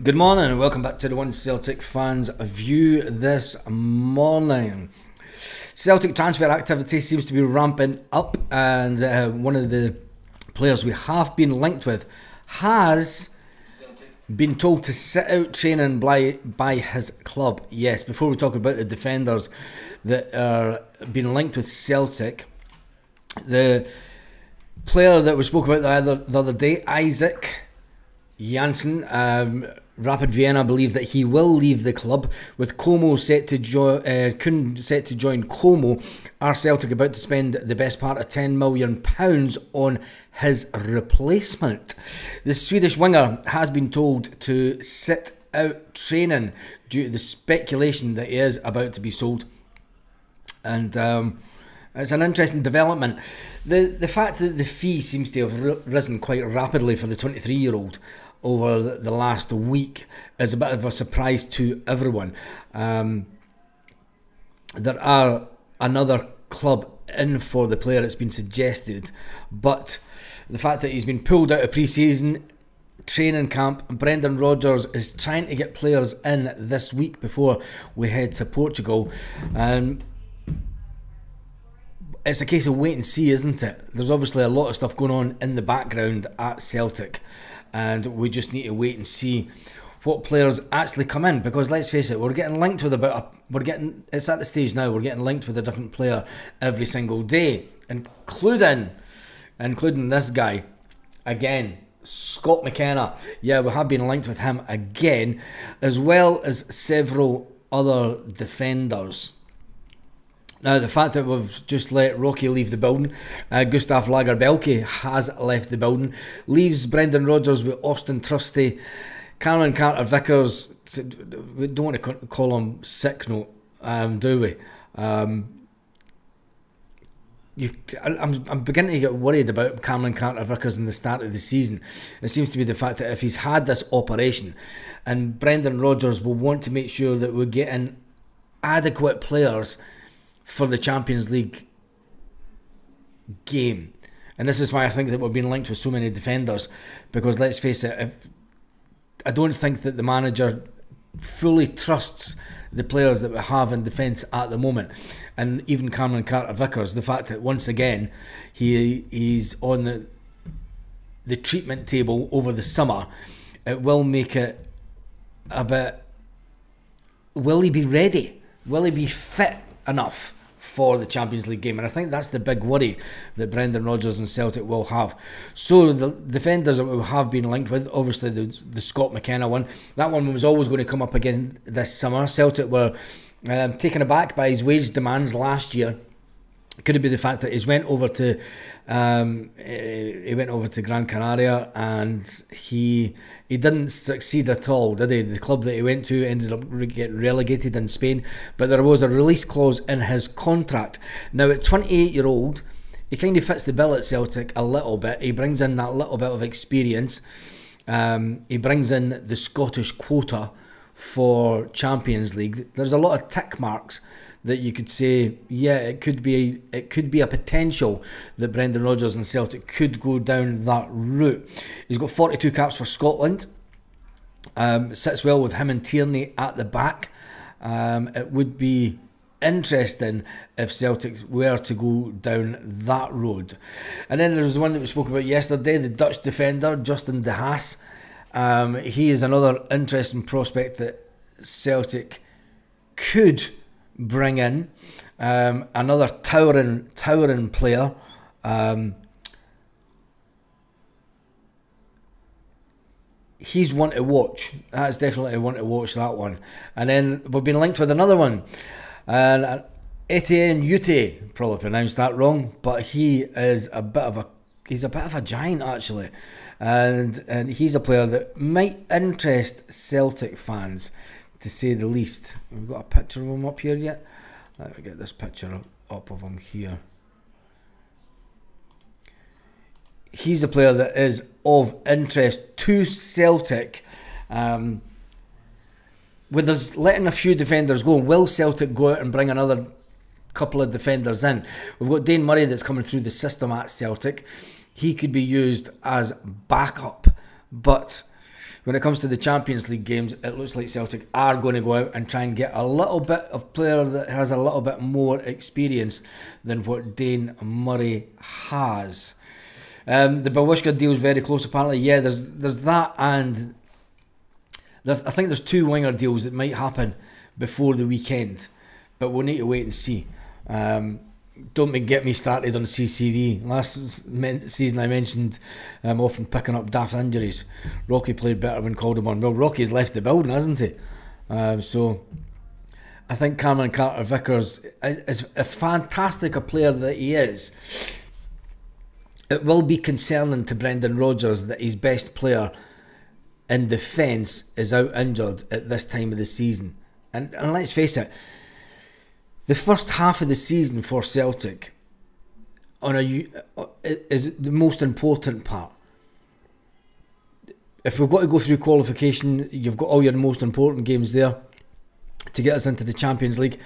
Good morning and welcome back to the One Celtic Fans View this morning. Celtic transfer activity seems to be ramping up, and one of the players we have been linked with has been told to sit out training by his club. Yes, before we talk about the defenders that are being linked with Celtic, the player that we spoke about the other day, Isaac Janssen, Rapid Vienna believe that he will leave the club, with Como set to join Como. Are Celtic about to spend the best part of £10 million on his replacement? The Swedish winger has been told to sit out training due to the speculation that he is about to be sold. And it's an interesting development. The fact that the fee seems to have risen quite rapidly for the 23-year-old over the last week is a bit of a surprise to everyone. There are another club in for the player, it's been suggested, but the fact that he's been pulled out of pre-season training camp, Brendan Rodgers is trying to get players in this week before we head to Portugal. It's a case of wait and see, isn't it? There's obviously a lot of stuff going on in the background at Celtic, and we just need to wait and see what players actually come in, because let's face it, we're getting linked with it's at the stage now, we're getting linked with a different player every single day, including this guy again, Scott McKenna. Yeah, we have been linked with him again, as well as several other defenders. Now, the fact that we've just let Rocky leave the building, Gustav Lagerbielke has left the building, leaves Brendan Rodgers with Austin Trusty, Cameron Carter-Vickers. We don't want to call him sick note, do we? I'm beginning to get worried about Cameron Carter-Vickers in the start of the season. It seems to be the fact that if he's had this operation, and Brendan Rodgers will want to make sure that we're getting adequate players for the Champions League game. And this is why I think that we're being linked with so many defenders, because let's face it, I don't think that the manager fully trusts the players that we have in defence at the moment. And even Cameron Carter-Vickers, the fact that once again he's on the treatment table over the summer, it will make it a bit, will he be ready? Will he be fit enough for the Champions League game? And I think that's the big worry that Brendan Rodgers and Celtic will have. So the defenders that we have been linked with, obviously the Scott McKenna one, that one was always going to come up again this summer. Celtic were taken aback by his wage demands last year. Could it be the fact that he went over to Gran Canaria and he didn't succeed at all, did he? The club that he went to ended up getting relegated in Spain, but there was a release clause in his contract. Now, at 28-year-old, he kind of fits the bill at Celtic a little bit. He brings in that little bit of experience. He brings in the Scottish quota for Champions League. There's a lot of tick marks that you could say, yeah, it could be a potential that Brendan Rodgers and Celtic could go down that route. He's got 42 caps for Scotland. Sits well with him and Tierney at the back. It would be interesting if Celtic were to go down that road. And then there's one that we spoke about yesterday, the Dutch defender Justin De Haas. He is another interesting prospect that Celtic could bring in, another towering player. He's one to watch. That's definitely one to watch, that one. And then we've been linked with another one, and Etienne Ute, probably pronounced that wrong, but he is a bit of a giant actually, and he's a player that might interest Celtic fans, to say the least. We've got a picture of him up here yet. Let me get this picture up of him here. He's a player that is of interest to Celtic. With us letting a few defenders go, will Celtic go out and bring another couple of defenders in? We've got Dane Murray that's coming through the system at Celtic. He could be used as backup, but when it comes to the Champions League games, it looks like Celtic are going to go out and try and get a little bit of player that has a little bit more experience than what Dane Murray has. The Bawishka deal is very close apparently. Yeah, there's that, and I think there's 2 winger deals that might happen before the weekend, but we'll need to wait and see. Don't get me started on CCV. Last season I mentioned often picking up daft injuries. Rocky played better when called upon. Well, Rocky's left the building, hasn't he? So I think Cameron Carter-Vickers is a fantastic a player that he is. It will be concerning to Brendan Rodgers that his best player in defence is out injured at this time of the season. And let's face it, the first half of the season for Celtic is the most important part. If we've got to go through qualification, you've got all your most important games there to get us into the Champions League.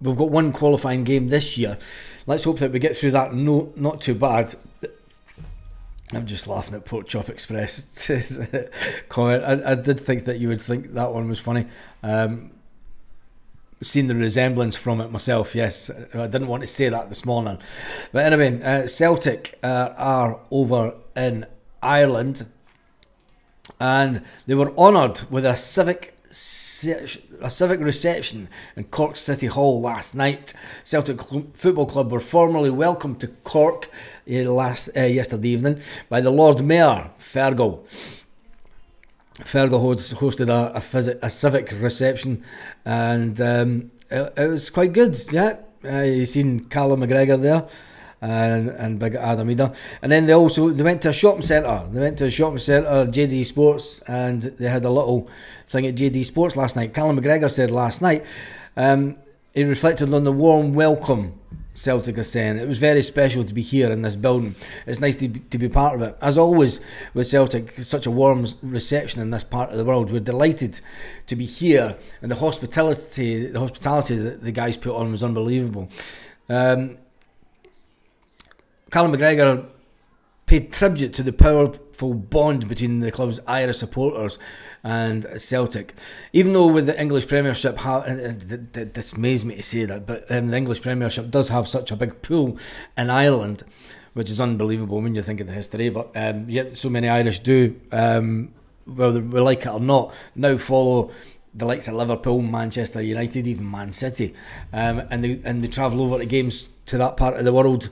We've got 1 qualifying game this year. Let's hope that we get through that. No, not too bad. I'm just laughing at Pork Chop Express comment. I did think that you would think that one was funny. Seen the resemblance from it myself, yes. I didn't want to say that this morning. But anyway, Celtic are over in Ireland, and they were honoured with a civic reception in Cork City Hall last night. Celtic Football Club were formally welcomed to Cork yesterday evening by the Lord Mayor, Fergal. Fergal hosted a civic reception, and it was quite good. Yeah, you seen Callum McGregor there, and big Adam Ida, and then they went to a shopping centre. They went to a shopping centre, JD Sports, and they had a little thing at JD Sports last night. Callum McGregor said last night he reflected on the warm welcome Celtic are saying. It was very special to be here in this building. It's nice to be part of it. As always with Celtic, such a warm reception in this part of the world. We're delighted to be here, and the hospitality that the guys put on was unbelievable. Callum McGregor paid tribute to the powerful bond between the club's Irish supporters and Celtic. Even though with the English Premiership, it dismays me to say that, but the English Premiership does have such a big pool in Ireland, which is unbelievable when you think of the history, but yet so many Irish do, whether we like it or not, now follow the likes of Liverpool, Manchester United, even Man City, and they travel over to games to that part of the world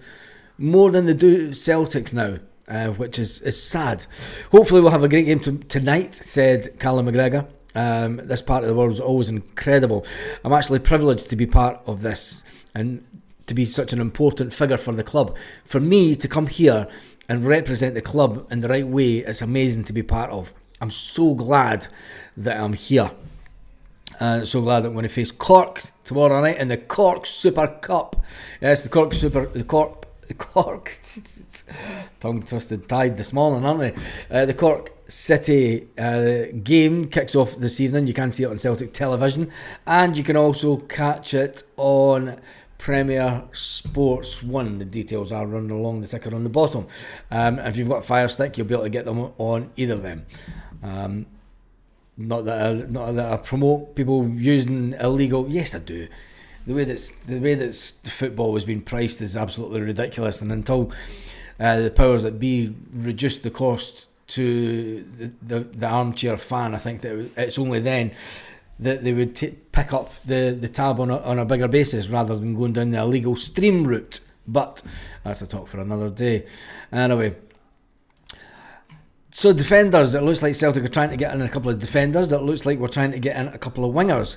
more than they do Celtic now. Which is sad. Hopefully we'll have a great game tonight, said Callum McGregor. This part of the world is always incredible. I'm actually privileged to be part of this and to be such an important figure for the club. For me to come here and represent the club in the right way, it's amazing to be part of. I'm so glad that I'm here. So glad that I'm going to face Cork tomorrow night in the Cork Super Cup. Yes, the Cork tongue twisted tide this morning, aren't we? The Cork City game kicks off this evening. You can see it on Celtic television, and you can also catch it on Premier Sports 1. The details are running along the ticker on the bottom. If you've got a Fire Stick, you'll be able to get them on either of them. Not that I promote people using illegal. Yes, I do. The way that football has been priced is absolutely ridiculous, and until the powers that be reduce the cost to the armchair fan, I think that it's only then that they would pick up the tab on a bigger basis rather than going down the illegal stream route. But that's a talk for another day. Anyway, so defenders, it looks like Celtic are trying to get in a couple of defenders. It looks like we're trying to get in a couple of wingers.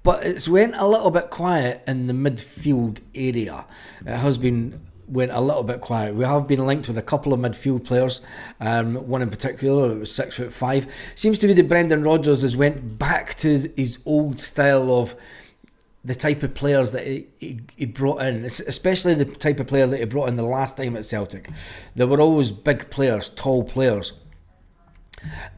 But it's went a little bit quiet in the midfield area. It went a little bit quiet. We have been linked with a couple of midfield players. One in particular, it was 6'5". Seems to be that Brendan Rodgers has went back to his old style of the type of players that he brought in, especially the type of player that he brought in the last time at Celtic. They were always big players, tall players.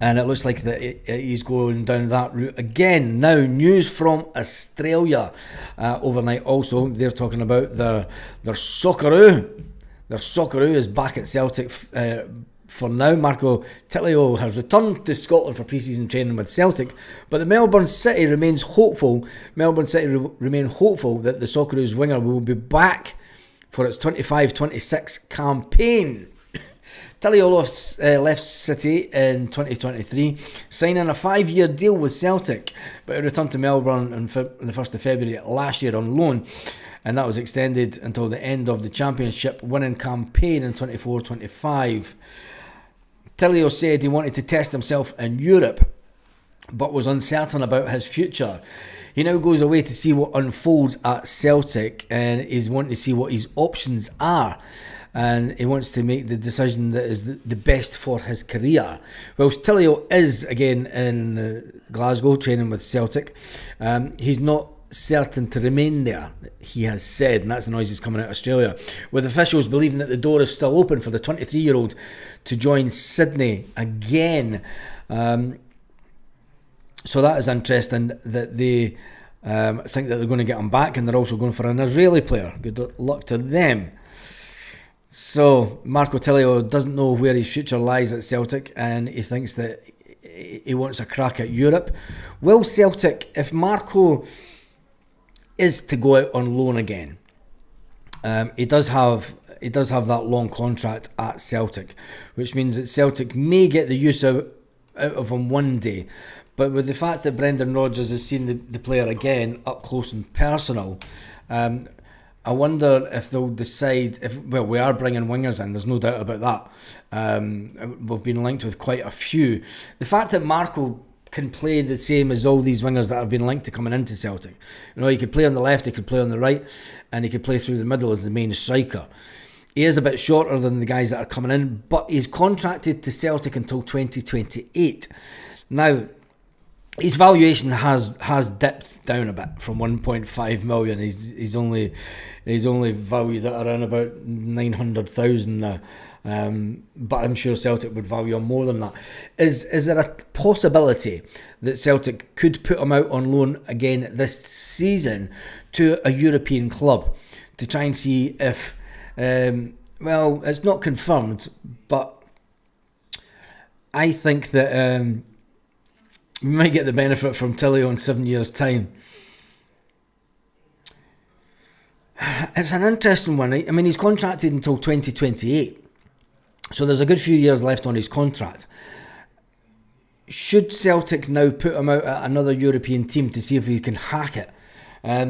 And it looks like that he's going down that route again. Now, news from Australia overnight also. They're talking about their Socceroo. Their Socceroo is back at Celtic for now. Marco Tilio has returned to Scotland for pre-season training with Celtic, but the Melbourne City remain hopeful that the Socceroos winger will be back for its 25-26 campaign. Tilio left City in 2023, signing a 5-year deal with Celtic, but he returned to Melbourne on the 1st of February last year on loan, and that was extended until the end of the championship winning campaign in 24-25. Tilio said he wanted to test himself in Europe, but was uncertain about his future. He now goes away to see what unfolds at Celtic, and he's wanting to see what his options are. And he wants to make the decision that is the best for his career. Whilst Tilio is again in Glasgow training with Celtic, he's not certain to remain there, he has said, and that's the noises coming out of Australia, with officials believing that the door is still open for the 23-year-old to join Sydney again. So that is interesting that they think that they're going to get him back, and they're also going for an Israeli player. Good luck to them. So Marco Tilio doesn't know where his future lies at Celtic, and he thinks that he wants a crack at Europe. Will Celtic, if Marco is to go out on loan again, he does have that long contract at Celtic, which means that Celtic may get the use out of him one day. But with the fact that Brendan Rodgers has seen the player again up close and personal, I wonder if they'll decide, we are bringing wingers in, there's no doubt about that. We've been linked with quite a few. The fact that Marco can play the same as all these wingers that have been linked to coming into Celtic. He could play on the left, he could play on the right, and he could play through the middle as the main striker. He is a bit shorter than the guys that are coming in, but he's contracted to Celtic until 2028. Now, his valuation has dipped down a bit from 1.5 million. He's only valued at around about 900,000 now. But I'm sure Celtic would value him more than that. Is there a possibility that Celtic could put him out on loan again this season to a European club to try and see if, it's not confirmed, but I think that we might get the benefit from Tilio in 7 years' time. It's an interesting one. I mean, he's contracted until 2028, so there's a good few years left on his contract. Should Celtic now put him out at another European team to see if he can hack it? I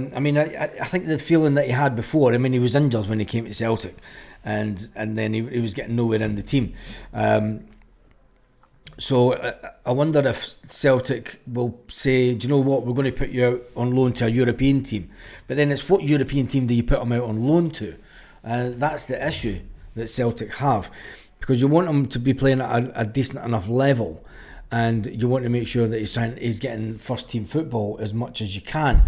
think the feeling that he had before, he was injured when he came to Celtic, and then he was getting nowhere in the team. So I wonder if Celtic will say, do you know what, we're going to put you out on loan to a European team. But then it's what European team do you put him out on loan to? That's the issue that Celtic have. Because you want him to be playing at a decent enough level, and you want to make sure that he's getting first team football as much as you can.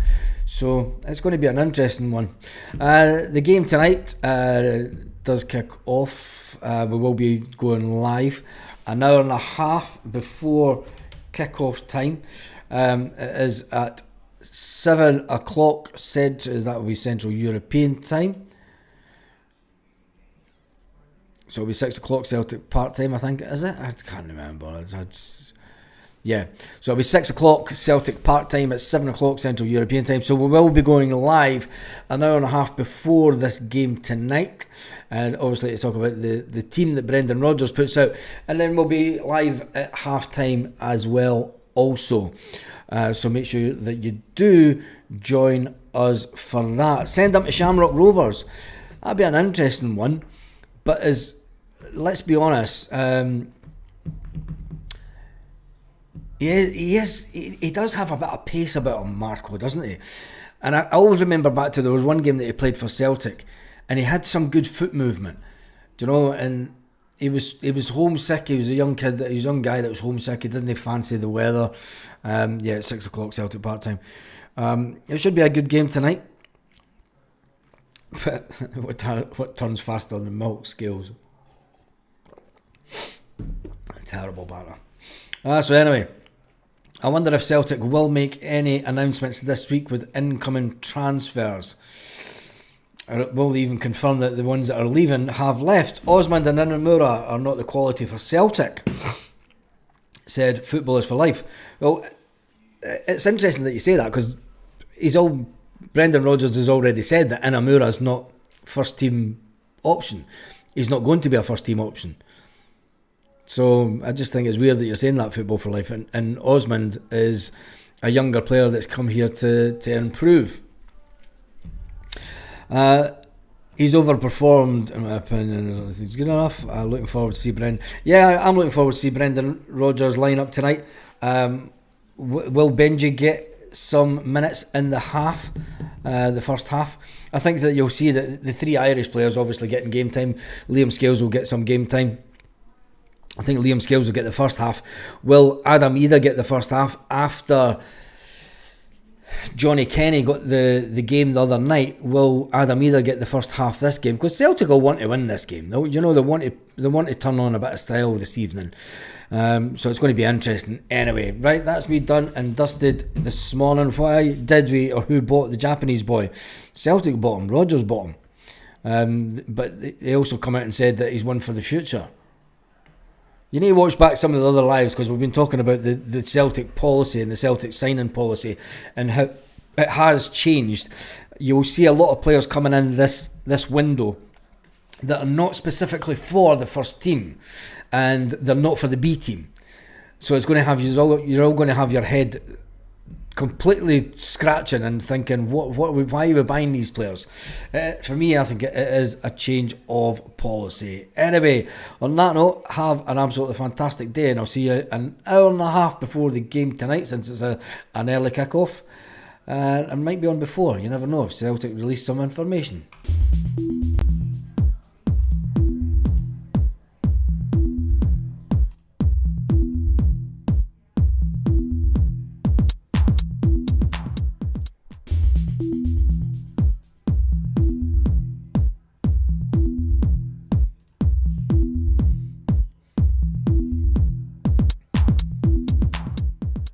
So it's going to be an interesting one. The game tonight does kick off. We will be going live an hour and a half before kick-off time. It is at 7 o'clock, that will be Central European time. So it'll be 6 o'clock Celtic Park time, I think, is it? I can't remember. Yeah, so it'll be 6 o'clock Celtic Park time at 7 o'clock Central European time. So we will be going live an hour and a half before this game tonight. And obviously to talk about the team that Brendan Rodgers puts out. And then we'll be live at half time as well also. So make sure that you do join us for that. Send them to Shamrock Rovers. That'll be an interesting one. But let's be honest, he does have a bit of pace about him, Marco, doesn't he? And I always remember back to, there was one game that he played for Celtic, and he had some good foot movement, and he was homesick. He was a young kid, he was a young guy that was homesick. He didn't fancy the weather. It's 6 o'clock Celtic Park time. It should be a good game tonight. But what turns faster than milk? Scales. Terrible banter. So anyway, I wonder if Celtic will make any announcements this week with incoming transfers. will even confirm that the ones that are leaving have left. Osmond and Inamura are not the quality for Celtic, said football is for life. Well, it's interesting that you say that, because Brendan Rodgers has already said that Inamura is not first team option. He's not going to be a first team option. So I just think it's weird that you're saying that, football for life. And Osmond is a younger player that's come here to improve. He's overperformed, in my opinion. He's good enough. Looking forward to see Brendan. Yeah, I'm looking forward to see Brendan Rodgers line up tonight. Will Benji get some minutes in the first half? I think that you'll see that the three Irish players obviously getting game time. Liam Scales will get some game time. I think Liam Scales will get the first half. Will Adam Ida get the first half after Johnny Kenny got the game the other night? Will Adam Ida get the first half this game? Because Celtic will want to win this game. They want to turn on a bit of style this evening. So it's going to be interesting. Anyway, right, that's me done and dusted this morning. Why did we, or who bought the Japanese boy? Celtic bought him, Rodgers bought him. But they also come out and said that he's one for the future. You need to watch back some of the other lives, because we've been talking about the Celtic policy and the Celtic signing policy and how it has changed. You'll see a lot of players coming in this window that are not specifically for the first team, and they're not for the B team. So it's going to have you're all going to have your head completely scratching and thinking, why are we buying these players? For me, I think it is a change of policy. Anyway, on that note, have an absolutely fantastic day, and I'll see you an hour and a half before the game tonight, since it's an early kick-off. And might be on before, you never know, if Celtic release some information.